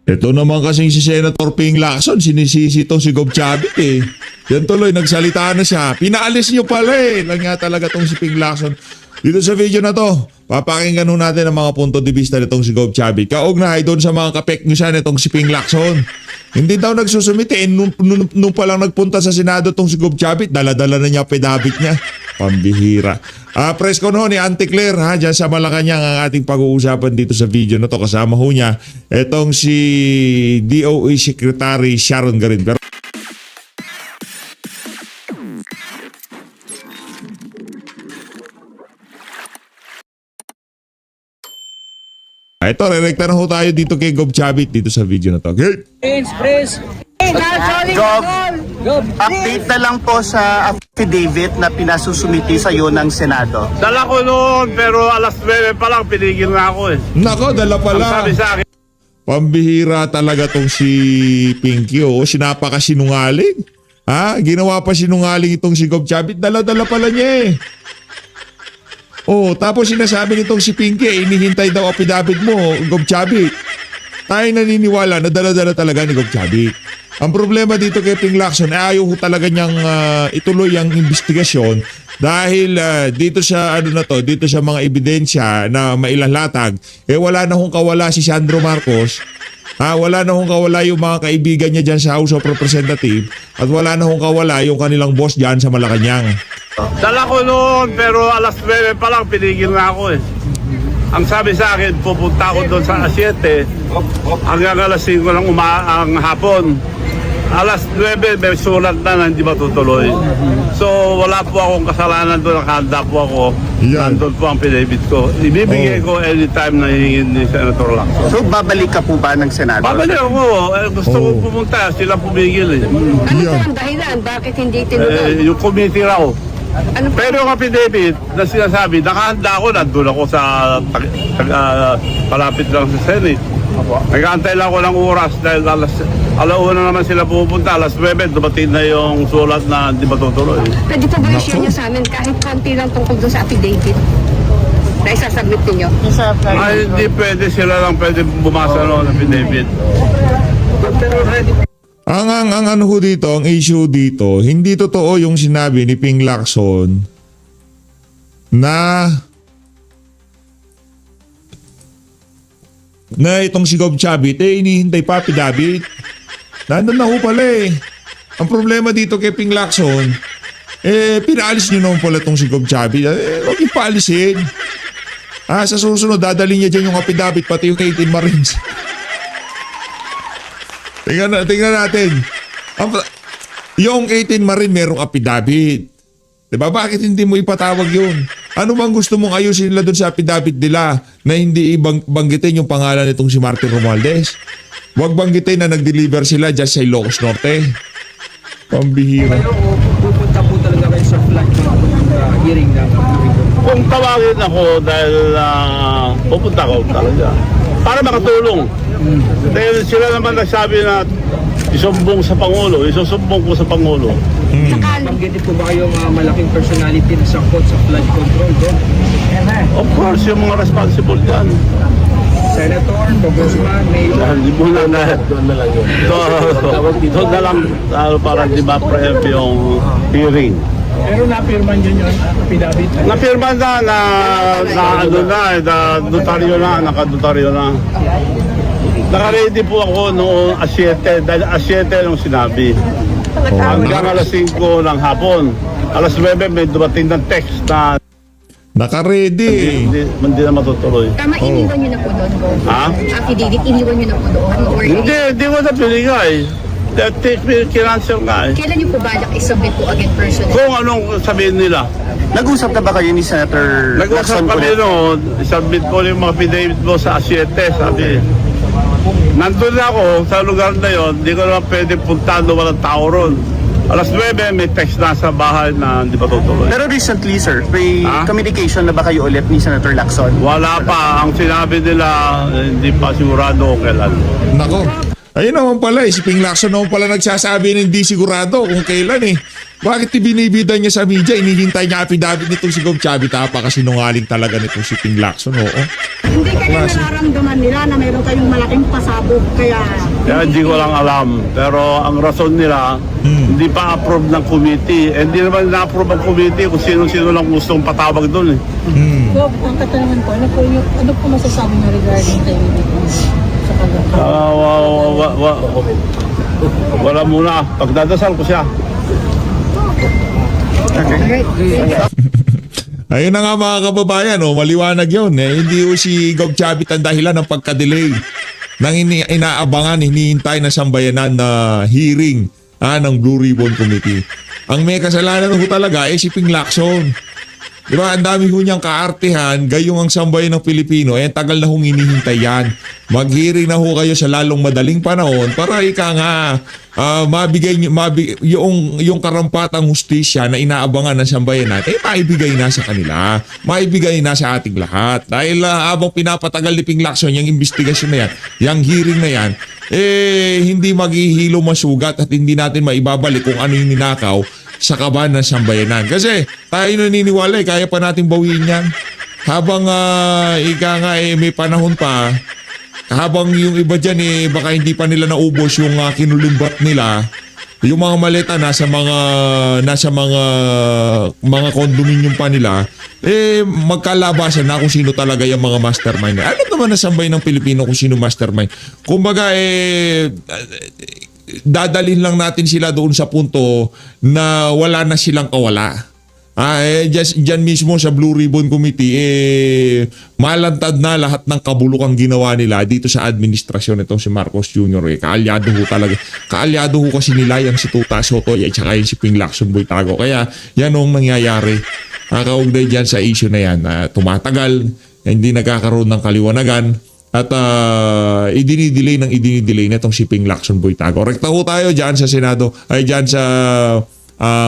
Ito naman kasing si Senator Ping Lacson, sinisisi itong si Gob Chavit eh. Yan tuloy, nagsalita na siya. Pinaalis niyo pala eh. Lang nga talaga itong si Ping Lacson. Dito sa video na to, papakinggan ho natin ang mga punto de vista nitong si Gob Chavit. Kaugnay doon sa mga kapek nyo siya nitong si Ping Lacson. Hindi daw nagsusumite. Nung palang nagpunta sa Senado itong si Gob Chavit, dala-dala na niya pedabit niya. Pambihira. Press ko no ni Auntie Claire ha, dyan sa Malacanang ang ating pag-uusapan dito sa video na to. Kasama ho niya itong si DOE Secretary Sharon Garin. Pero ito, rerekta na ho tayo dito kay Gob Chavit dito sa video na to. Okay? Gob, update na lang po sa affidavit na pinasusumiti sa iyo ng Senado. Dala ko noon pero alas 9 pa lang pinigil na ako eh. Nako, dala Ang pala. sabi sa akin, Pambihira talaga tong si Pinky. Oh, sinapa ka sinungaling. Ha? Ginawa pa sinungaling itong si Gob Chavit. Dala-dala pala niya eh. Oh, tapos sinasabi nitong si Pinky, inihintay daw affidavit mo, Gob Chavit. Tayo naniniwala na dala-dala talaga ni Gob Chavit. Ang problema dito kay Ping Lacson ay ayaw talaga niyang ituloy ang investigasyon dahil dito sa dito sa mga ebidensya na mailalatag, wala na hong kawala si Sandro Marcos. Wala na hong kawala yung mga kaibigan niya dyan sa House of Representatives at wala na hong kawala yung kanilang boss dyan sa Malacanang. dala ko noon pero alas 9 pa lang pinigil na ako eh. Ang sabi sa akin, pupunta ako doon sa 7 hanggang alas 5 ng ang hapon. Alas 9 may sulat na hindi matutuloy. So wala po akong kasalanan doon, nakahanda po ako. Yan. Nandun po ang pinabit ko. Ibibigay ko anytime na hihingin ni Senator Lacson. So babalik ka po ba ng Senado? Babalik ako. Gusto ko pumunta. Sila pumigil eh. Ano po ang dahilan? Bakit hindi tinuloy? Yung committee raw. Ano po? Pero yung affidavit na sinasabi, nakahanda ako, nandun ako sa palapit lang sa Senate. Nag-aantay lang ako ng oras dahil alauna naman sila pupunta, alas 9, dumating na yung sulat na hindi matutuloy. Pwede po ba i-share niyo sa amin kahit konti lang tungkol doon sa affidavit na isasubmit niyo? Ay, hindi pwede, sila lang pwede bumasa ng affidavit. Ang ano ho dito, ang issue dito, hindi totoo yung sinabi ni Ping Lacson na itong si Gob Chavit inihintay pa affidavit. Nandun na ho pala eh. Ang problema dito kay Ping Lacson, pinaalis nyo naman pala itong si Gob Chavit. Huwag yung paalisin. Sa susunod, dadali niya dyan yung affidavit, pati yung 18 Marines. Tingnan natin. Yung 18 Marine merong affidavit. Diba? Bakit hindi mo ipatawag yun? Ano bang gusto mong ayusin nila doon sa affidavit nila na hindi banggitin yung pangalan nitong si Martin Romualdez? Huwag banggitin na nag-deliver sila dyan sa Ilocos Norte. Pambihira. Pupunta po talaga kayo sa flight hearing na Kung tawagin ako dahil pupunta ko talaga para makatulong. Dahil sila naman nagsabi na isumbong sa Pangulo, isusumbong ko sa Pangulo. Banggitin po ba kayo mga malaking personality na sangkot sa flood control doon? Of course, yung mga responsible dyan. Senator, Congressman, Mayor. Hindi mo na doon na lang yun. Doon na lang para di ba pre-empt yung hearing. Pero napirman yun yung affidavit. Napirma na notaryo na, nakadotaryo na. Naka-ready po ako noong A7, dahil A7 nung sinabi. Hanggang alas 5 ng hapon. Alas 9 may dumating ng text na Naka-ready. hindi na matutuloy. Tama, iniwan niyo na po doon, Gob. Ha? Affidavit, iniwan niyo na po doon? Or Hindi ko na pinigay. Kinansel nga eh. kailan niyo po balak isubmit po again personally? Kung anong sabihin nila. Nag-usap na ba kayo ni Senator Nag-usap Lacson kami ulit? noon, submit ko yung mga affidavit mo sa A7, sabi. Nandun na ako sa lugar na yon, hindi ko naman pwede puntahan doon, walang tao ron. Alas 9, may text na sa bahay na hindi pa tutuloy. Pero recently, sir, may Ha? communication na ba kayo ulit ni Senator Lacson? Wala pa, ang sinabi nila, hindi pa sigurado kung kailan. Nako. Ayun naman pala si Ping Lacson naman pala nagsasabi na hindi sigurado kung kailan eh. Bakit ibinibida niya sa media? Inihintay niya affidavit nitong si Gov. Chavit. Napakasinungaling talaga nitong si Ping Lacson. Oo. Hindi kayo nararamdaman nila na mayroon kayong malaking pasabog kaya Hindi ko lang alam. Pero ang rason nila, hindi pa approve ng committee. Hindi naman na-approve ang committee kung sino-sino lang gustong patawag doon eh. Bob, ang katanungan ko, ano po masasabi niyo regarding kay sa kanya? Wala muna. Pagdadasal ko siya. Ayun na nga mga kababayan, maliwanag yun. Hindi o si Gov. Chavit ang dahilan ng pagka-delay ng inaabangan, hinihintay na sambayanan na hearing ng Blue Ribbon Committee. Ang may kasalanan ho talaga si Ping Lacson. Di ba? Ang dami ho niyang kaartihan, gayong ang sambayan ng Pilipino, tagal na hong hinihintay yan. Mag-hearing na ho kayo sa lalong madaling panahon para ika nga mabigay yung karampatang hustisya na inaabangan ng sambayan natin, maibigay na sa kanila. Maibigay na sa ating lahat. Dahil habang pinapatagal ni Ping Lacson yung investigasyon na yan, yung hearing na yan, hindi maghihilo masugat at hindi natin maibabalik kung ano yung ninakaw sa kaban ng sambayanan. Kasi tayo naniniwala kaya pa natin bawiin yan. Habang may panahon pa, habang yung iba dyan baka hindi pa nila naubos yung kinulumbat nila, yung mga maleta nasa mga condominium pa nila, magkalabasan na kung sino talaga yung mga mastermind. Alam naman na sambay ng Pilipino kung sino mastermind. Kumbaga dadalhin lang natin sila doon sa punto na wala na silang kawala. Diyan mismo sa Blue Ribbon Committee, malantad na lahat ng kabulukang ginawa nila dito sa administrasyon itong si Marcos Jr. Kaalyado ho talaga. Kaalyado ho kasi nila yung si Tuta Soto at saka yung si Ping Lacson Boytago. Kaya yan ang nangyayari. Kaugnay dyan sa issue na yan. Tumatagal, hindi nagkakaroon ng kaliwanagan. At idinidelay na itong si Ping Lacson Boytago. Rekta ho tayo dyan sa Senado, ay dyan sa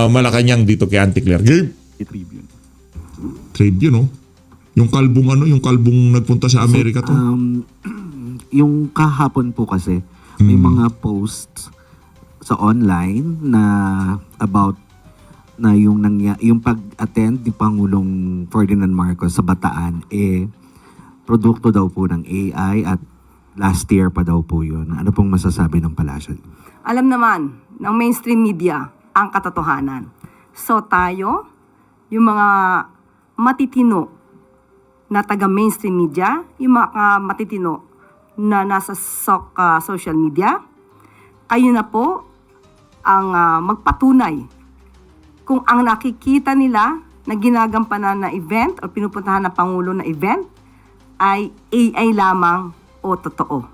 Malacanang dito kay Auntie Claire. Gabe? Tribune, Yung kalbong nagpunta sa Amerika to. Yung kahapon po kasi, may mga posts sa online na about na yung pag-attend ni Pangulong Ferdinand Marcos sa Bataan, produkto daw po ng AI at last year pa daw po yun. Ano pong masasabi ng palasyo? Alam naman ng mainstream media ang katotohanan. So tayo, yung mga matitino na taga-mainstream media, yung mga matitino na nasa social media, kayo na po ang magpatunay kung ang nakikita nila na ginagampanan na event o pinupuntahan ng Pangulo na event ay AI lamang o totoo.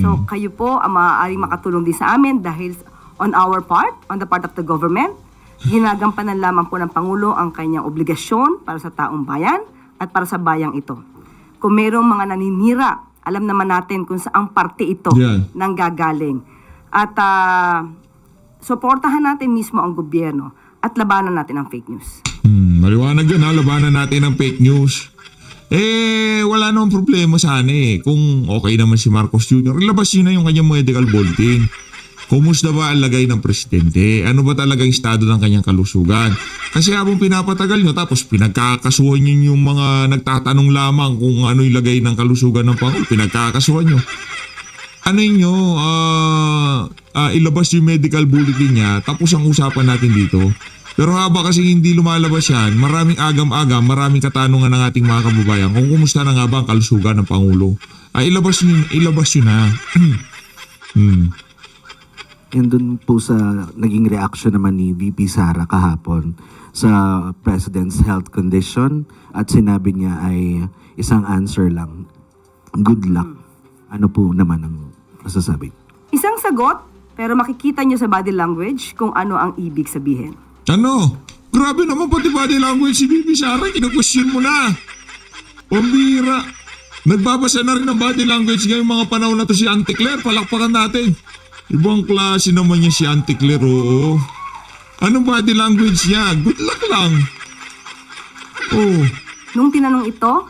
So kayo po ang maaaring makatulong din sa amin dahil on our part, on the part of the government, ginagampanan lamang po ng Pangulo ang kanyang obligasyon para sa taong bayan at para sa bayang ito. Kung mayroong mga naninira, alam naman natin kung saang parte ito nang gagaling. At suportahan natin mismo ang gobyerno at labanan natin ang fake news. Maliwanag yun labanan natin ang fake news. Wala namang problema sana kung okay naman si Marcos Jr. Ilabas yun na yung kanyang medical bulletin. Kumusta ba ang lagay ng presidente? Ano ba talaga yung estado ng kanyang kalusugan? Kasi habang pinapatagal nyo, tapos pinagkakasuhan nyo yung mga nagtatanong lamang kung ano yung lagay ng kalusugan ng Pangulo, pinagkakasuhan nyo. Ano nyo, ilabas yung medical bulletin niya, tapos ang usapan natin dito. Pero haba kasi hindi lumalabas yan, maraming agam-agam, maraming katanungan ng ating mga kababayan kung kumusta na nga ba ang kalusugan ng Pangulo. Ilabas yun na. And dun po sa naging reaction naman ni VP Sara kahapon sa President's health condition at sinabi niya ay isang answer lang, good luck. Ano po naman ang masasabi? Isang sagot, pero makikita nyo sa body language kung ano ang ibig sabihin. Ano? Grabe naman pati body language si VP Sara, kina-question mo na. Pambira. Nagbabasa na rin ng body language ngayong mga panahon na to si Auntie Claire, palakpakan natin. Ibang klase naman niya si Auntie Claire, oo. Anong body language niya? Good luck lang. Nung tinanong ito,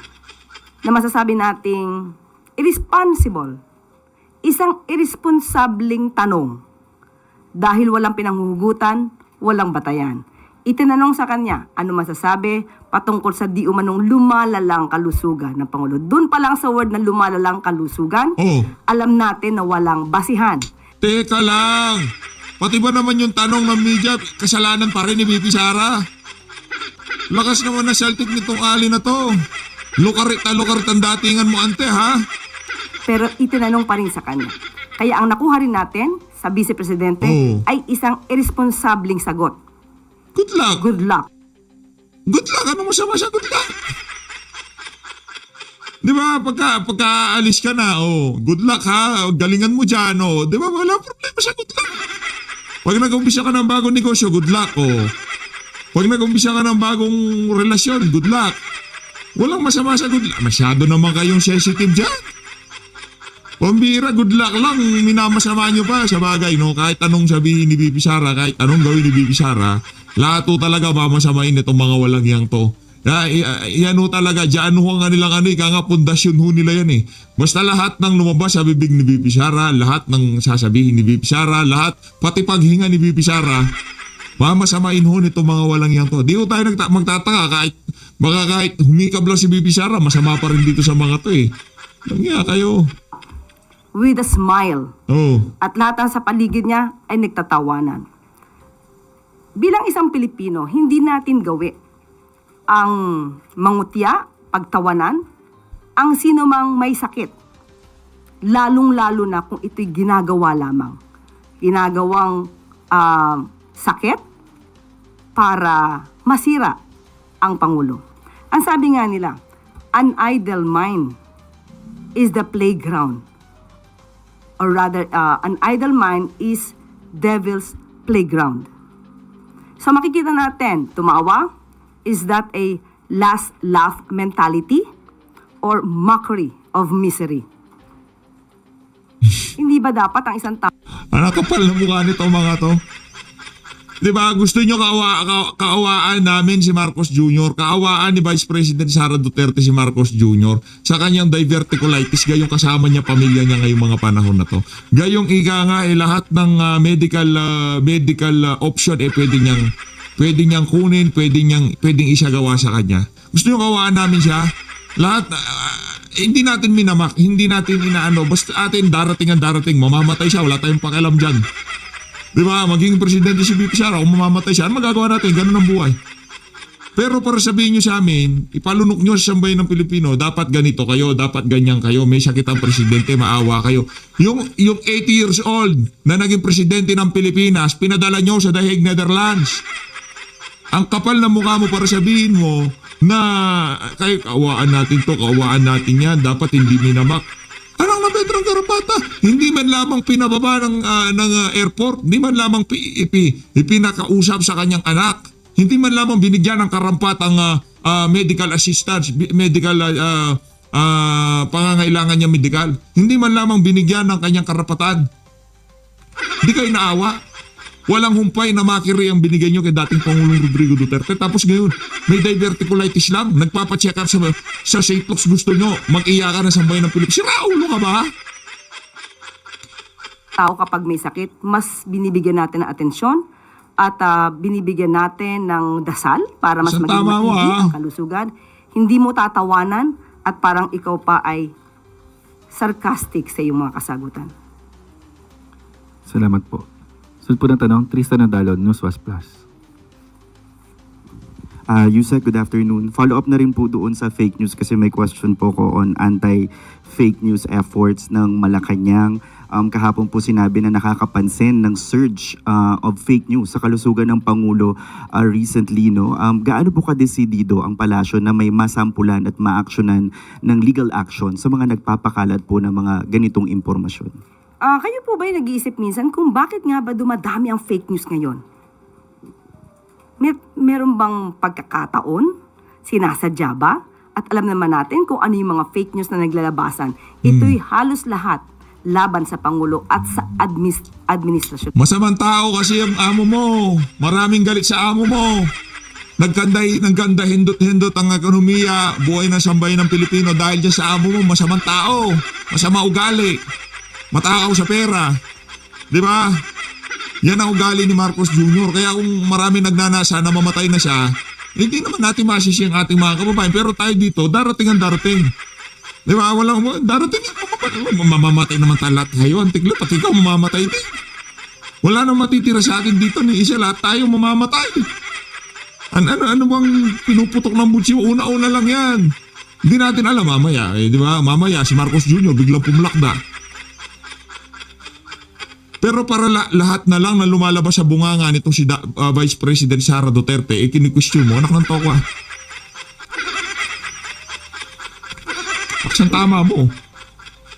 na masasabi nating irresponsible, isang irresponsableng tanong. Dahil walang pinanghuhugutan, walang batayan. Itinanong sa kanya, ano masasabi patungkol sa di umanong lumalalang kalusugan ng Pangulo. Doon pa lang sa word na lumalalang kalusugan, Oh. alam natin na walang basihan. Teka lang. Pati ba naman yung tanong ng media, kasalanan pa rin ni VP Sara? Lakas naman na Celtic nitong ali na to. Lukarit ang datingan mo, ante, ha? Pero itinanong pa rin sa kanya. Kaya ang nakuha rin natin sa Vice Presidente Oh. ay isang irresponsableng sagot. Good luck. Good luck. Good luck. Ano masama sa good luck? Di ba, pagka alis ka na, good luck ha, galingan mo dyan, di ba, wala problema sa good luck. Pag nag-umpisa ka ng bagong negosyo, good luck, Pag nag-umpisa ka ng bagong relasyon, good luck. Walang masama sa good luck. Masyado naman kayong sensitive dyan. Pambira, good luck lang, minamasama nyo pa sa bagay, no? Kahit anong sabihin ni Bibi Sara, kahit anong gawin ni Bibi Sara, lahat to talaga mamasamain itong mga walang yang to. Yan ho talaga, dyan ho nga nilang ika nga pundasyon ho nila yan eh. Basta lahat ng lumabas sa bibig ni Bibi Sara, lahat ng sasabihin ni Bibi Sara, lahat, pati paghinga ni Bibi Sara, mamasamain ho nitong mga walang yang to. Di ho tayo magtataka kahit humikab lang si Bibi Sara, masama pa rin dito sa mga to eh. Langya kayo. With a smile. Oh. At lahat ng sa paligid niya ay nagtatawanan. Bilang isang Pilipino, hindi natin gawi ang mangutya, pagtawanan, ang sino mang may sakit. Lalong-lalo na kung ito'y ginagawa lamang. Ginagawang sakit para masira ang Pangulo. Ang sabi nga nila, an idle mind is the playground. Or rather, an idle mind is devil's playground. So makikita natin, tumawa, is that a last laugh mentality or mockery of misery? Hindi ba dapat ang isang tao Ano kapal na mukha nito mga to? Di ba gusto nyo kaawaan namin si Marcos Jr., kaawaan ni Vice President Sara Duterte si Marcos Jr. sa kanyang diverticulitis, gayong kasama niya, pamilya niya ngayong mga panahon na to. Gayong ika nga lahat ng medical option pwede niyang kunin, pwedeng isagawa sa kanya. Gusto nyo kaawaan namin siya? Lahat hindi natin minamak, hindi natin inaano, basta atin darating, mamamatay siya, wala tayong pakialam dyan. Di ba? Maging presidente si VP Sara, kung mamamatay siya, ano magagawa natin? Ganun ang buhay. Pero para sabihin nyo sa amin, ipalunok nyo sa sambayan ng Pilipino, dapat ganito kayo, dapat ganyan kayo, may sakit ang presidente, maawa kayo. Yung 80 years old na naging presidente ng Pilipinas, pinadala nyo sa The Hague, Netherlands. Ang kapal na mukha mo para sabihin mo na kayo, kaawaan natin to, kaawaan natin yan, dapat hindi minamak. Anong nabedrang karapata? Hindi man lamang pinababa ng airport, hindi man lamang ipinakausap sa kanyang anak, hindi man lamang binigyan ng karampatang medical assistance, medical pangangailangan niya medical, hindi man lamang binigyan ng kanyang karapatan. Hindi kayo naawa? Walang humpay na makiri ang binigay nyo kay dating Pangulong Rodrigo Duterte. Tapos ngayon, may diverticulitis lang. Nagpapacheck up sa St. Luke's. Gusto nyo, mag-iyakan na sa bayan ng Pilipinas. Siraulo ka ba? tao kapag may sakit, mas binibigyan natin ng atensyon at binibigyan natin ng dasal para mas Sa maging tama mo, matindi ang kalusugan. Hindi mo tatawanan at parang ikaw pa ay sarcastic sa iyong mga kasagutan. Salamat po. Sunod po ng tanong, Tristan Nadalon, Newswas Plus. Yusek, good afternoon. Follow up na rin po doon sa fake news kasi may question po ko on anti-fake news efforts ng Malacanang. Kahapon po sinabi na nakakapansin ng surge of fake news sa kalusugan ng Pangulo recently. No? Gaano po kadesidido ang palasyo na may masampulan at maaksyonan ng legal action sa mga nagpapakalat po ng mga ganitong impormasyon? Kayo po ba'y nag-iisip minsan kung bakit nga ba dumadami ang fake news ngayon? Meron bang pagkakataon? Sinasadya ba? At alam naman natin kung ano yung mga fake news na naglalabasan. Ito'y halos lahat laban sa Pangulo at sa administrasyon. Masamang tao kasi ang amo mo. Maraming galit sa amo mo. Nagganda hindot-hindot ang ekonomiya, buhay ng sambayan ng Pilipino dahil dyan sa amo mo, masamang tao, masama ugali. Matakaw sa pera. Di ba? Yan ang ugali ni Marcos Jr. Kaya kung marami nagnanasa na mamatay na siya, hindi naman natin masisi ang ating mga kababayan. Pero tayo dito, darating ang darating. Di ba? Darating ang mamamatay naman tayo. Antiglo, pati ikaw mamamatay din. Wala nang matitira sa atin dito ni isa, lahat tayo mamamatay. Ano bang pinuputok ng butsi? Una-una lang yan. Hindi natin alam mamaya. Di ba? Mamaya si Marcos Jr. biglang pumlakda. Pero para lahat na lang na lumalabas sa bunganga nitong si Vice President Sara Duterte, kini-question mo, anak ng tokwa. Paksang tama mo.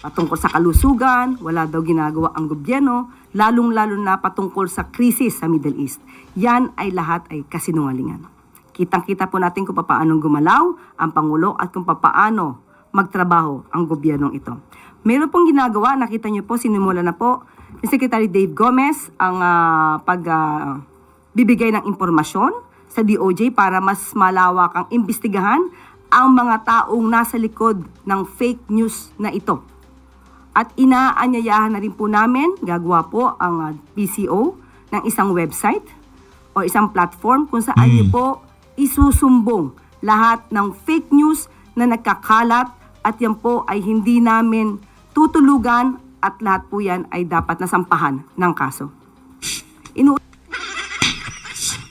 Patungkol sa kalusugan, wala daw ginagawa ang gobyerno, lalong-lalo na patungkol sa krisis sa Middle East. Yan ay lahat ay kasinungalingan. Kitang-kita po natin kung paano gumalaw ang Pangulo at kung paano magtrabaho ang gobyernong ito. Meron pong ginagawa, nakita niyo po, sinimula na po ni Secretary Dave Gomez ang bibigay ng impormasyon sa DOJ para mas malawak ang imbestigahan ang mga taong nasa likod ng fake news na ito. At inaanyayahan na rin po namin, gagawa po ang PCO ng isang website o isang platform kung saan niyo po isusumbong lahat ng fake news na nagkakalat at yan po ay hindi namin tutulugan at lahat po yan ay dapat nasampahan ng kaso.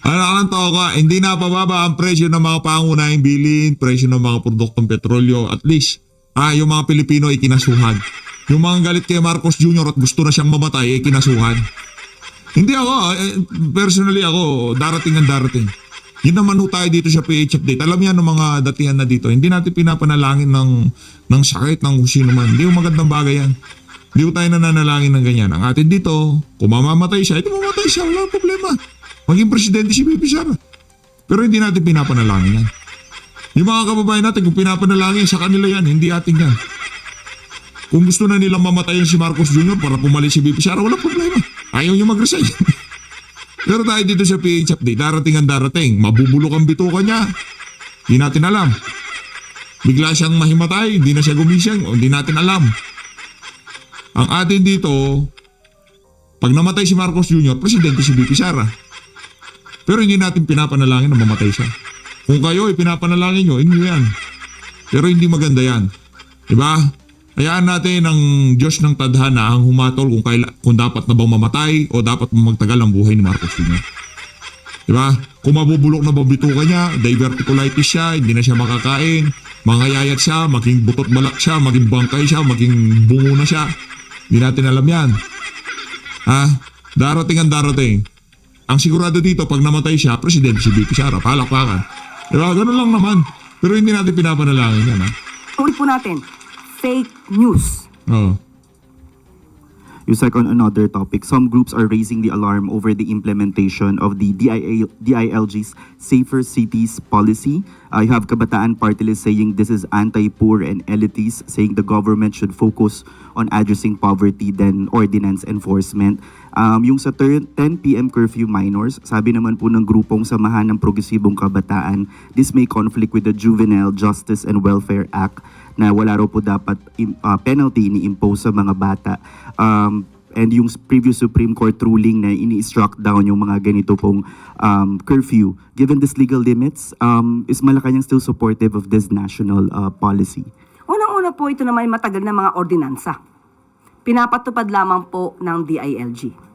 Alam to ko, hindi na pababa ang presyo ng mga pangunahing bilhin, presyo ng mga produktong petrolyo. At least, yung mga Pilipino ay kinasuhan. Yung mga galit kay Marcos Jr. at gusto na siyang mamatay ay kinasuhan. Hindi ako, personally ako, darating ang darating. Yun naman ho tayo dito sa PH Update. Alam yan ng mga datihan na dito. Hindi natin pinapanalangin ng sakit ng kung sino man. Hindi ho magandang bagay yan. Hindi ho tayo nananalangin ng ganyan. Ang atin dito, kung mamamatay siya, ito mamatay siya, wala problema. Maging presidente si Bibi Sara. Pero hindi natin pinapanalangin yan. Yung mga kababayan natin, kung pinapanalangin sa kanila yan, hindi ating yan. Kung gusto na nilang mamatayin si Marcos Jr. para pumalit si Bibi Sara, wala problema. Ayaw niyo mag-resign. Pero tayo dito sa PH Update, darating ang darating. Mabubulok ang bituka niya. Hindi natin alam. Bigla siyang mahimatay, hindi na siya gumising, hindi natin alam. Ang atin dito, pag namatay si Marcos Jr., presidente si Bibi Sara. Pero hindi natin pinapanalangin na mamatay siya. Kung kayo ay pinapanalangin nyo, inyo yan. Pero hindi maganda yan. Diba? Hayaan natin ang Diyos ng tadhana ang humatol kung dapat na bang mamatay o dapat magtagal ang buhay ni Marcos Jr. Diba? Kung mabubulok na babituka niya, diverticulitis siya, hindi na siya makakain, mangayayat siya, maging butot balak siya, maging bangkay siya, maging bungo na siya. Hindi natin alam yan. Darating ang darating. Ang sigurado dito, pag namatay siya, presidente si Bibi Sara, palakpakan. Diba? Ganun lang naman. Pero hindi natin pinapanalangin yan, ha? Ulit po natin, fake news. Oo. Yusek, on another topic, some groups are raising the alarm over the implementation of the DILG's Safer Cities policy. You have Kabataan Party List saying this is anti-poor and elitist, saying the government should focus on addressing poverty than ordinance enforcement. Yung sa 10 p.m. curfew minors, sabi naman po ng grupong Samahan ng Progresibong Kabataan, this may conflict with the Juvenile Justice and Welfare Act na wala raw po dapat penalty ni-impose sa mga bata. And yung previous Supreme Court ruling na ini-struck down yung mga ganito pong curfew. Given these legal limits, is Malacanang still supportive of this national policy? Unang-una po, ito naman matagal na mga ordinansa. Pinapatupad lamang po ng DILG.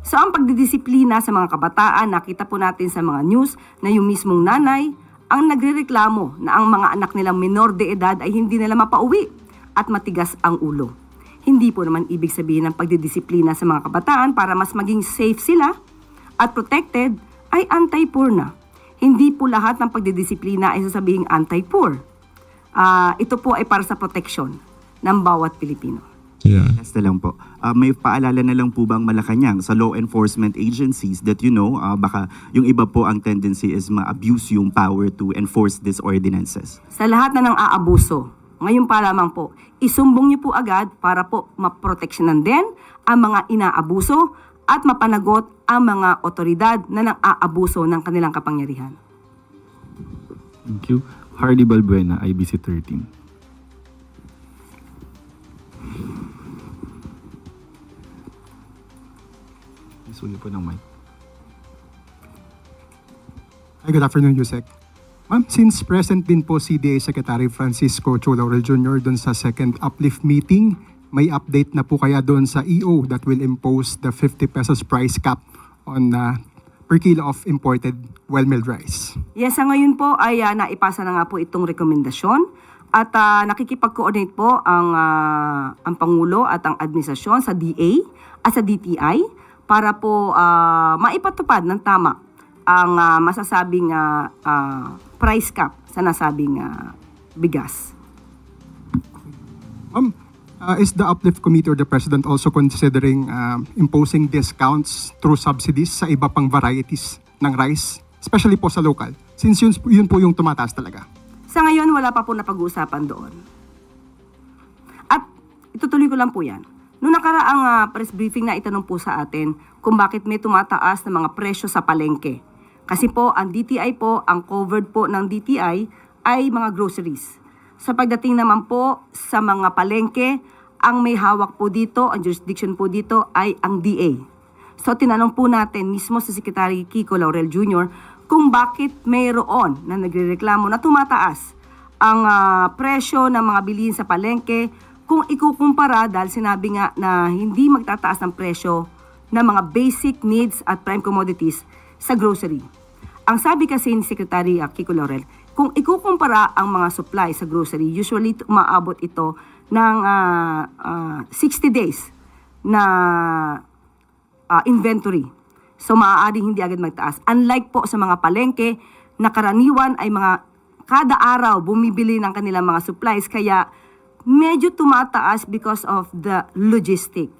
So ang pagdidisiplina sa mga kabataan, nakita po natin sa mga news na yung mismong nanay ang nagrereklamo na ang mga anak nilang minor de edad ay hindi nila mapauwi at matigas ang ulo. Hindi po naman ibig sabihin ng pagdidisiplina sa mga kabataan para mas maging safe sila at protected ay anti-poor na. Hindi po lahat ng pagdidisiplina ay sasabihing anti-poor. Ito po ay para sa protection ng bawat Pilipino. Yeah. Last na lang po. May paalala na lang po bang Malacanang sa law enforcement agencies that baka yung iba po ang tendency is ma-abuse yung power to enforce these ordinances? Sa lahat na ng aabuso, ngayon pa lamang po, isumbong niyo po agad para po maproteksyonan din ang mga inaabuso at mapanagot ang mga otoridad na nang-aabuso ng kanilang kapangyarihan. Thank you. Hardy Balbuena, IBC 13. Isuyo po ng mic. Hi, good afternoon, Yusek. Ma'am, since present din po si DA Secretary Francisco Cho Laurel Jr. doon sa second uplift meeting, may update na po kaya doon sa EO that will impose the 50 pesos price cap on per kilo of imported well-milled rice? Yes, sa ngayon po ay naipasa na nga po itong rekomendasyon at nakikipag-coordinate po ang Pangulo at ang administrasyon sa DA at sa DTI para po maipatupad ng tama ang masasabing price cap sa nasabing bigas. Is the uplift committee or the president also considering imposing discounts through subsidies sa iba pang varieties ng rice, especially po sa local, since yun po yung tumataas talaga? Sa ngayon, wala pa po napag-uusapan doon. At itutuloy ko lang po yan. Noong nakaraang press briefing na itanong po sa atin kung bakit may tumataas ng mga presyo sa palengke. Kasi po, ang DTI po, ang covered po ng DTI ay mga groceries. Sa pagdating naman po sa mga palengke, ang may hawak po dito, ang jurisdiction po dito ay ang DA. So tinanong po natin mismo sa Secretary Kiko Laurel Jr. kung bakit mayroon na nagrereklamo na tumataas ang presyo ng mga bilihin sa palengke kung ikukumpara dahil sinabi nga na hindi magtataas ng presyo ng mga basic needs at prime commodities sa grocery. Ang sabi kasi ni Secretary Kiko Laurel, kung ikukumpara ang mga supply sa grocery, usually umaabot ito ng 60 days na inventory. So maaaring hindi agad magtaas. Unlike po sa mga palengke na karaniwan ay mga kada araw bumibili ng kanilang mga supplies kaya medyo tumataas because of the logistic.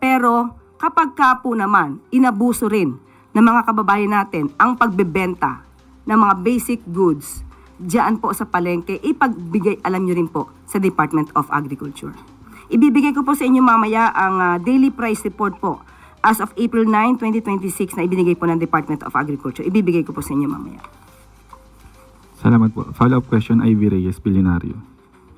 Pero kapag ka po naman, inabuso rin ng mga kababayan natin ang pagbebenta ng mga basic goods diyan po sa palengke, ipagbigay, alam nyo rin po, sa Department of Agriculture. Ibibigay ko po sa inyo mamaya ang daily price report po as of April 9, 2026 na ibinigay po ng Department of Agriculture. Ibibigay ko po sa inyo mamaya. Salamat po. Follow-up question, Ivy Reyes, Bilionario.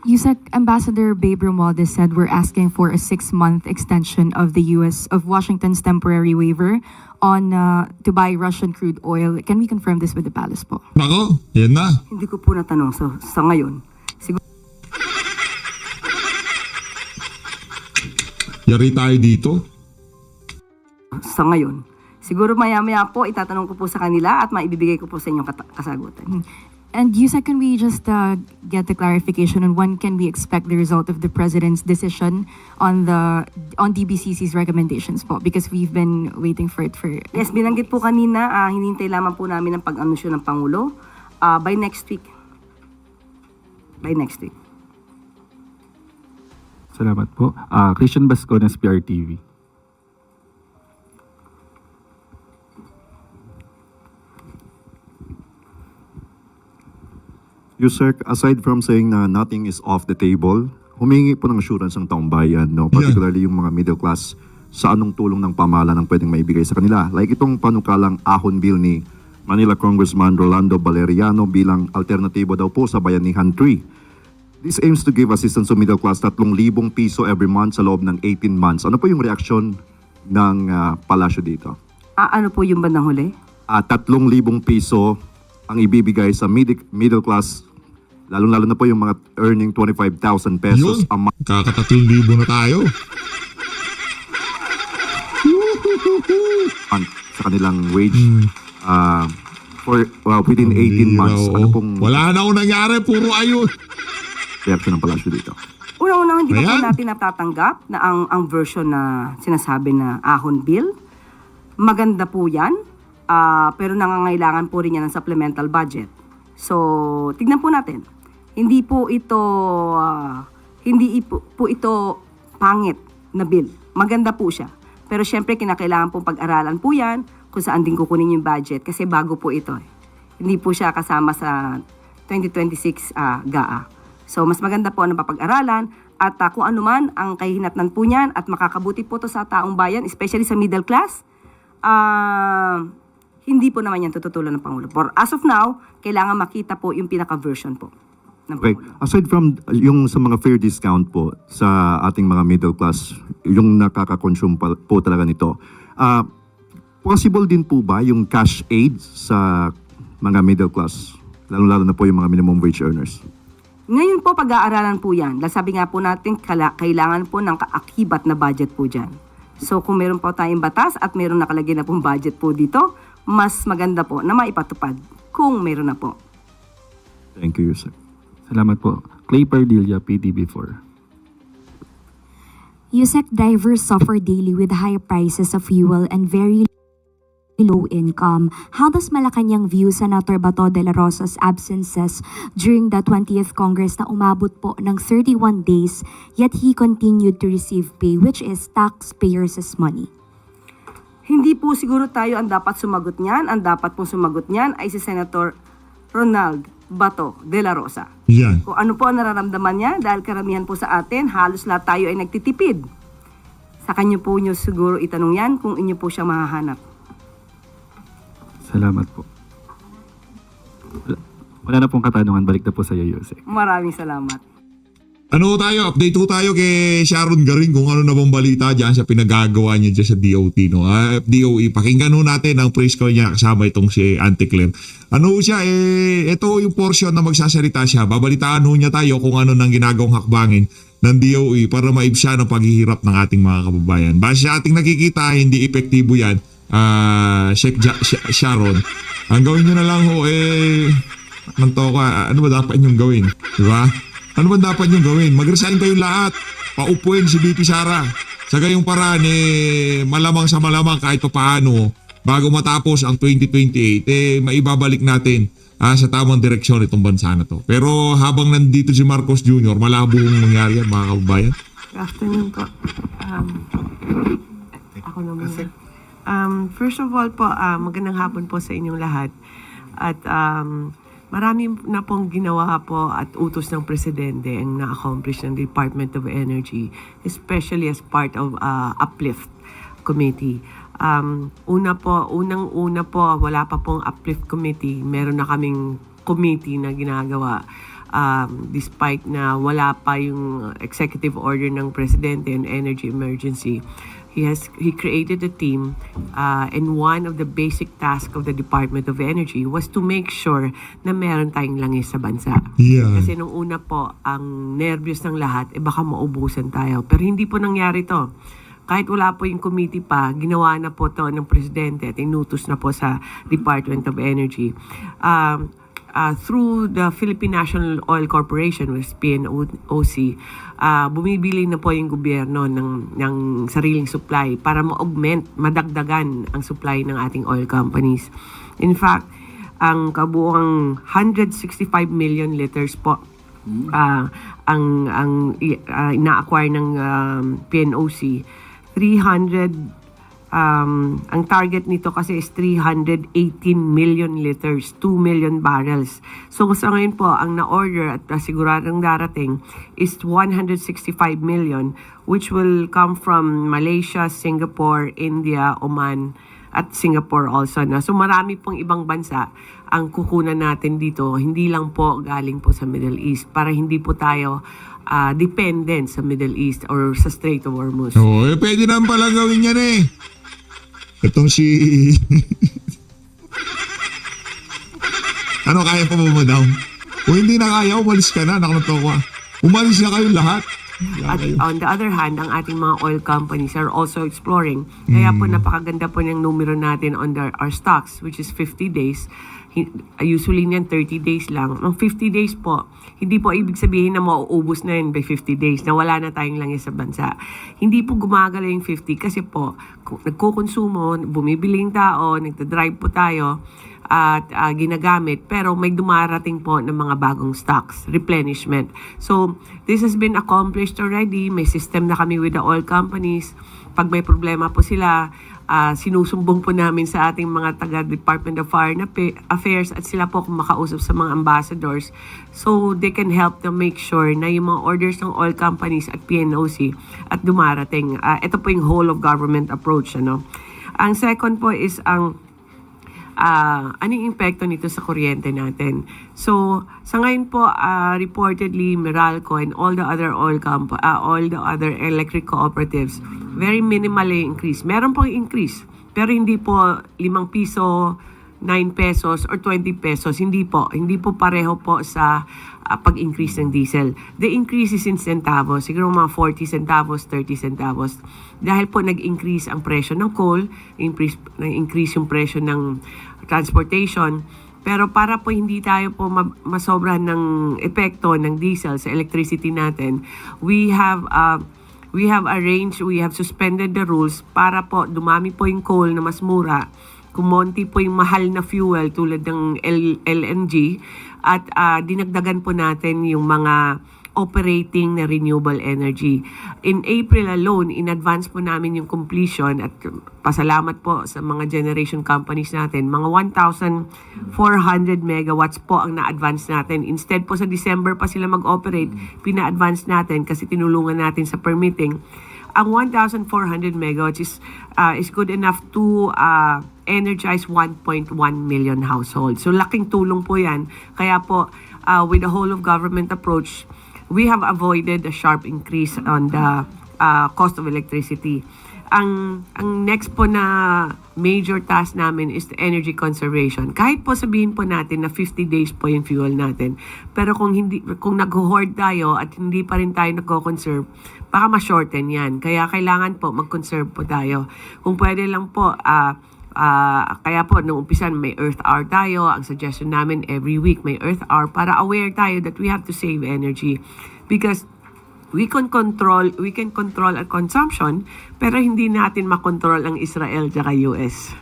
USEC Ambassador Babe Romualdez said we're asking for a 6-month extension of the of Washington's temporary waiver on to buy Russian crude oil. Can we confirm this with the palace po? Nako, yan na. Hindi ko po natanong sa ngayon. Siguro Yari tayo dito. sa ngayon. Siguro maya-maya po itatanong ko po sa kanila at maibibigay ko po sa inyong kasagutan. And USEC, can we just get the clarification on when can we expect the result of the President's decision on DBCC's recommendations po? Because we've been waiting for it for... Yes, binanggit po kanina, hinintay lamang po namin ang pag-anunsyo ng Pangulo by next week. By next week. Salamat po. Christian Bascones, PRTV. Yusek, aside from saying na nothing is off the table, humingi po ng assurance ng taong bayan, no? Particularly yung mga middle class, sa anong tulong ng pamahalaan ang pwedeng maibigay sa kanila. Like itong panukalang ahon bill ni Manila Congressman Rolando Valeriano bilang alternatibo daw po sa Bayanihan 3. This aims to give assistance to middle class 3,000 piso every month sa loob ng 18 months. Ano po yung reaksyon ng palasyo dito? Ano po yung bandang huli? 3,000 piso ang ibibigay sa middle class, lalong-lalo na po yung mga earning 25,000 pesos Yun, a month kaka-3,000 na tayo. sa kanilang wage for within 18 months. Ano pong Wala na akong nangyari, puro ayun. reaction ng palasyo dito? Unang-unang hindi pa po Ayan. natin natatanggap na ang version na sinasabi na ahon bill. Maganda po yan, pero nangangailangan po rin yan ng supplemental budget. So, tignan po natin. Hindi po ito pangit na bill. Maganda po siya. Pero syempre, kinakailangan pong pag-aralan po yan kung saan din kukunin yung budget kasi bago po ito. Hindi po siya kasama sa 2026 GAA. So, mas maganda po na papag-aralan at kung ano man ang kahihinatnan po niyan at makakabuti po to sa taong bayan, especially sa middle class, hindi po naman yan tututulan ng Pangulo. For as of now, kailangan makita po yung pinaka-version po ng Okay. Pangulo. Aside from yung sa mga fair discount po sa ating mga middle class, yung nakaka-consume po talaga nito, Possible din po ba yung cash aid sa mga middle class? Lalo-lalo na po yung mga minimum wage earners. Ngayon po, pag-aaralan po yan. Dahil sabi nga po natin, kailangan po ng kaakibat na budget po dyan. So kung meron po tayong batas at meron nakalagay na pong budget po dito, mas maganda po na maipatupad kung meron na po. Thank you, Yusek. Salamat po. Clay Pardilla, PTV4. USEC drivers suffer daily with high prices of fuel and very low income. How does Malacanang view Senator Bato de la Rosa's absences during the 20th Congress na umabot po ng 31 days yet he continued to receive pay which is taxpayers' money? Hindi po siguro tayo ang dapat sumagot niyan. Ang dapat pong sumagot niyan ay si Senator Ronald Bato de la Rosa. Yan. Kung ano po ang nararamdaman niya, dahil karamihan po sa atin, halos lahat tayo ay nagtitipid. Sa kanya po nyo siguro itanong yan kung inyo po siya mahahanap. Salamat po. Wala na pong katanungan. Balik na po sa iyo, Yusek. Maraming salamat. Ano tayo, update po tayo kay Sharon Garing kung ano na bang balita dyan sa pinagagawa niya dyan sa DOT. No? DOE, pakinggan ho natin ang praise ko niya kasama itong si Auntie Claire. Ano siya, ito yung portion na magsasalita siya. Babalitaan ho niya tayo kung ano nang ginagawang hakbangin ng DOE para maibsa ng paghihirap ng ating mga kababayan. Base sa ating nakikita, hindi epektibo yan. Chef Sharon, ang gawin nyo na lang ho, ano ba dapat nyong gawin? Diba? Ano ba dapat nyong gawin? Mag-resign kayong lahat. Paupuin si BP Sara. Sa gayong paraan, malamang sa malamang kahit papaano, bago matapos ang 2028, maibabalik natin sa tamang direksyon itong bansa na to. Pero habang nandito si Marcos Jr., malabo mangyari yan, mga kababayan. Good afternoon po. Ako naman. First of all po, magandang hapon po sa inyong lahat. At marami na pong ginawa po at utos ng Presidente ang na-accomplish ng Department of Energy, especially as part of Uplift Committee. Unang-una po, wala pa pong Uplift Committee. Meron na kaming committee na ginagawa. Despite na wala pa yung executive order ng Presidente on energy emergency, he created a team, and one of the basic tasks of the Department of Energy was to make sure na meron tayong langis sa bansa. Yeah. Kasi nung una po, ang nervyos ng lahat, baka maubusan tayo. Pero hindi po nangyari to. Kahit wala po yung committee pa, ginawa na po to ng Presidente at inutos na po sa Department of Energy. Through the Philippine National Oil Corporation, which is PNOC, bumibili na po yung gobyerno ng sariling supply para ma-augment, madagdagan ang supply ng ating oil companies. In fact, ang kabuuang 165 million liters po ang ina-acquire ng PNOC. Ang target nito kasi is 318 million liters, 2 million barrels. So sa ngayon po, ang na-order at siguradong darating is 165 million, which will come from Malaysia, Singapore, India, Oman, at Singapore also na. So marami pong ibang bansa ang kukunan natin dito, hindi lang po galing po sa Middle East, para hindi po tayo dependent sa Middle East or sa Strait of Hormuz. Pwede naman pala gawin yan Itong si... Ano, kaya pa ba daw? O hindi na kaya, umalis ka na, nakalito ko. Umalis na kayong lahat. At on the other hand, ang ating mga oil companies are also exploring. Kaya po napakaganda po ng numero natin on our stocks, which is 50 days. Usually niyan 30 days lang. Ang 50 days po, hindi po ibig sabihin na mauubos na yun by 50 days, na wala na tayong langis sa bansa. Hindi po gumagala yung 50 kasi po, nagkukonsumo, bumibili yung tao, nagdadrive po tayo, at ginagamit, pero may dumarating po ng mga bagong stocks, replenishment. So, this has been accomplished already. May system na kami with the oil companies. Pag may problema po sila, sinusumbong po namin sa ating mga taga-Department of Foreign Affairs at sila po kung makausap sa mga ambassadors, so they can help to make sure na yung mga orders ng oil companies at PNOC at dumarating. Ito po yung whole of government approach. Ang second po is ang ano yung epekto nito sa kuryente natin. So, sa ngayon po, reportedly, Meralco and all the other all the other electric cooperatives, very minimally increase. Meron pong increase, pero hindi po 5 piso, 9 pesos or 20 pesos. Hindi po pareho po sa pag-increase ng diesel. The increase is in centavos, siguro mga 40 centavos, 30 centavos. Dahil po nag-increase ang presyo ng coal, nag-increase yung presyo ng transportation. Pero para po hindi tayo po masobrahan ng epekto ng diesel sa electricity natin, we have suspended the rules para po dumami po yung coal na mas mura, kumonti po yung mahal na fuel tulad ng LNG, at dinagdagan po natin yung mga operating na renewable energy. In April alone, in advance po namin yung completion, at pasalamat po sa mga generation companies natin, mga 1,400 megawatts po ang na-advance natin. Instead po sa December pa sila mag-operate, pina-advance natin kasi tinulungan natin sa permitting. Ang 1,400 megawatts is good enough to energize 1.1 million households. So laking tulong po yan. Kaya po, with the whole of government approach, we have avoided a sharp increase on the cost of electricity. Ang next po na major task namin is the energy conservation. Kahit po sabihin po natin na 50 days po yung fuel natin, pero kung nag-hoard tayo at hindi pa rin tayo nagko-conserve, baka ma-shorten yan. Kaya kailangan po mag-conserve po tayo. Kung pwede lang po, kaya po nung umpisan may Earth Hour tayo. Ang suggestion namin every week may Earth Hour para aware tayo that we have to save energy. Because we can control our consumption, pero hindi natin makontrol ang Israel at US.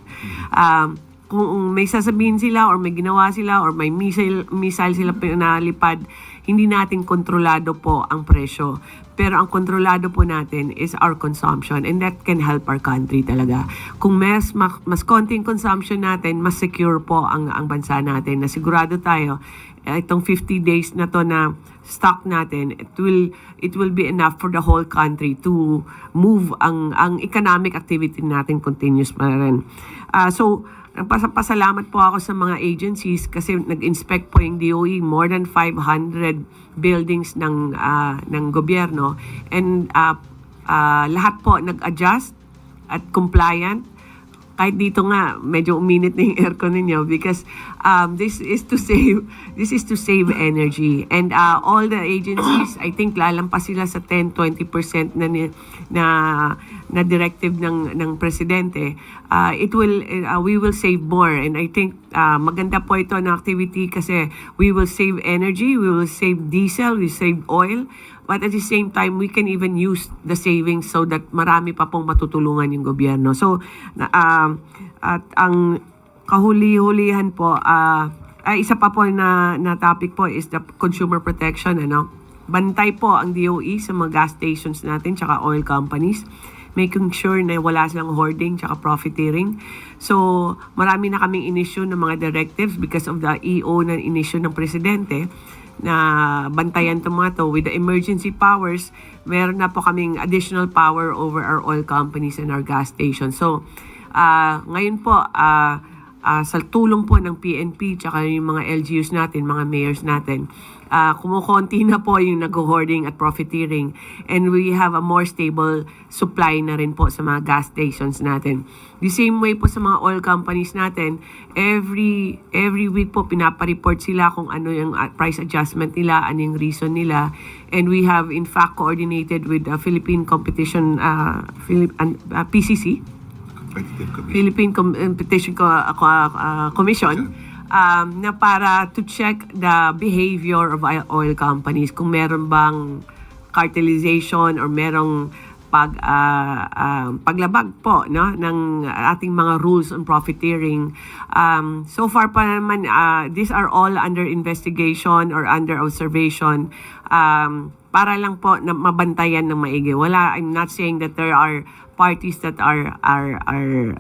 Kung may sasabihin sila or may ginawa sila or may missile sila pinalipad, hindi natin kontrolado po ang presyo. Pero ang kontrolado po natin is our consumption, and that can help our country talaga. Kung mas konting consumption natin, mas secure po ang bansa natin. Nasigurado tayo, itong 50 days na to na stock natin, it will be enough for the whole country to move ang economic activity natin continuous pa rin. So, pasalamat po ako sa mga agencies kasi nag-inspect po yung DOE more than 500 buildings ng gobyerno, and lahat po nag-adjust at compliant. Kahit dito nga medyo uminit na yung aircon ninyo because this is to save energy, and all the agencies, I think lalampas sila sa 10-20% na directive ng presidente. We will save more, and I think maganda po ito na activity kasi we will save energy, we will save diesel, we save oil, but at the same time we can even use the savings so that marami pa pong matutulungan yung gobyerno. So at ang kahuli-hulihan po, isa pa po na topic po is the consumer protection. Bantay po ang DOE sa mga gas stations natin tsaka oil companies, making sure na wala silang hoarding tsaka profiteering. So, marami na kaming inisyu ng mga directives because of the EO na inisyu ng presidente na bantayan ito mga to. With the emergency powers, meron na po kaming additional power over our oil companies and our gas stations. So, ngayon po, sa tulong po ng PNP tsaka yung mga LGUs natin, mga mayors natin, kumukonti na po yung nag-hoarding at profiteering, and we have a more stable supply na rin po sa mga gas stations natin. The same way po sa mga oil companies natin, every week po pinapareport sila kung ano yung price adjustment nila, ano yung reason nila, and we have in fact coordinated with the Philippine Competition PCC, Philippine Competition Commission, na para to check the behavior of oil companies, kung meron bang cartelization or merong paglabag po ng ating mga rules on profiteering. So far pa naman, these are all under investigation or under observation, para lang po na mabantayan ng maigi. I'm not saying that there are parties that are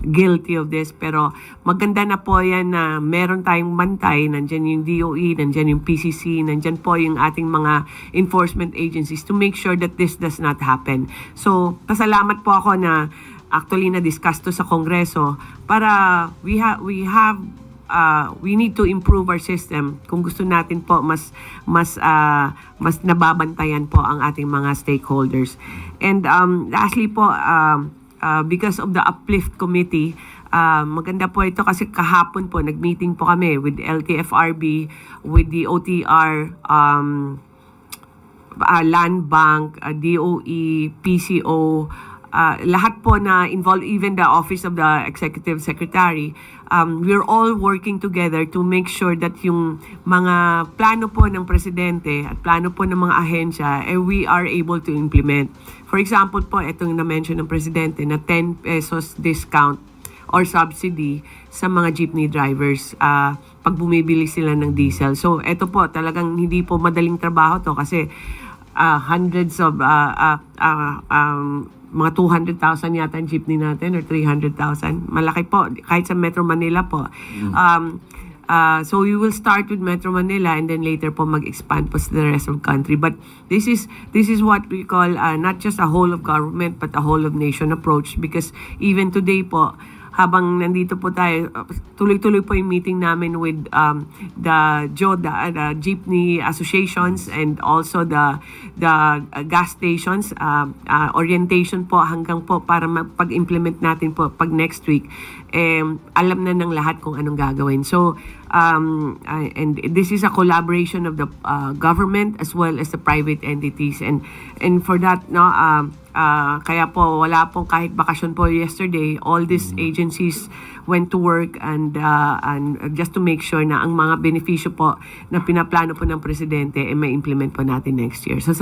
guilty of this, pero maganda na po yan na meron tayong bantay, nandyan yung DOE, nandyan yung PCC, nandyan po yung ating mga enforcement agencies to make sure that this does not happen. So, pasalamat po ako na actually na-discuss to sa Kongreso para we have we need to improve our system kung gusto natin po mas nababantayan po ang ating mga stakeholders. And lastly po, because of the Uplift Committee, maganda po ito kasi kahapon po nag-meeting po kami with LTFRB, with the OTR, Land Bank, DOE, PCO, lahat po na involved, even the Office of the Executive Secretary. We're all working together to make sure that yung mga plano po ng Presidente at plano po ng mga ahensya, we are able to implement. For example po, itong na-mention ng Presidente na 10 pesos discount or subsidy sa mga jeepney drivers pag bumibili sila ng diesel. So ito po, talagang hindi po madaling trabaho to kasi hundreds of mga 200,000 yata ang jeepney natin or 300,000. Malaki po, kahit sa Metro Manila po. So we will start with Metro Manila and then later po mag-expand po sa the rest of the country. But this is what we call not just a whole of government but a whole of nation approach, because even today po, habang nandito po tayo, tuloy-tuloy po yung meeting namin with the jeepney associations and also the gas stations, orientation po hanggang po para pag-implement natin po pag next week. Alam na ng lahat kung anong gagawin. So, and this is a collaboration of the government as well as the private entities. And for that, no, kaya po wala pong kahit bakasyon po yesterday. All these agencies went to work and just to make sure na ang mga benepisyo po na pinaplano po ng Presidente may implement po natin next year. So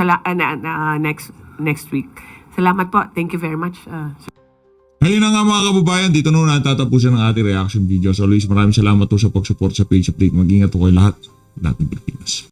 next week. Salamat po. Thank you very much. Ayun na nga mga kababayan, dito na tatapusin ang ating reaction video. So always, maraming salamat po sa pag-support sa Page Update. Mag-ingat po kayo lahat. Lahat ng Pilipinas.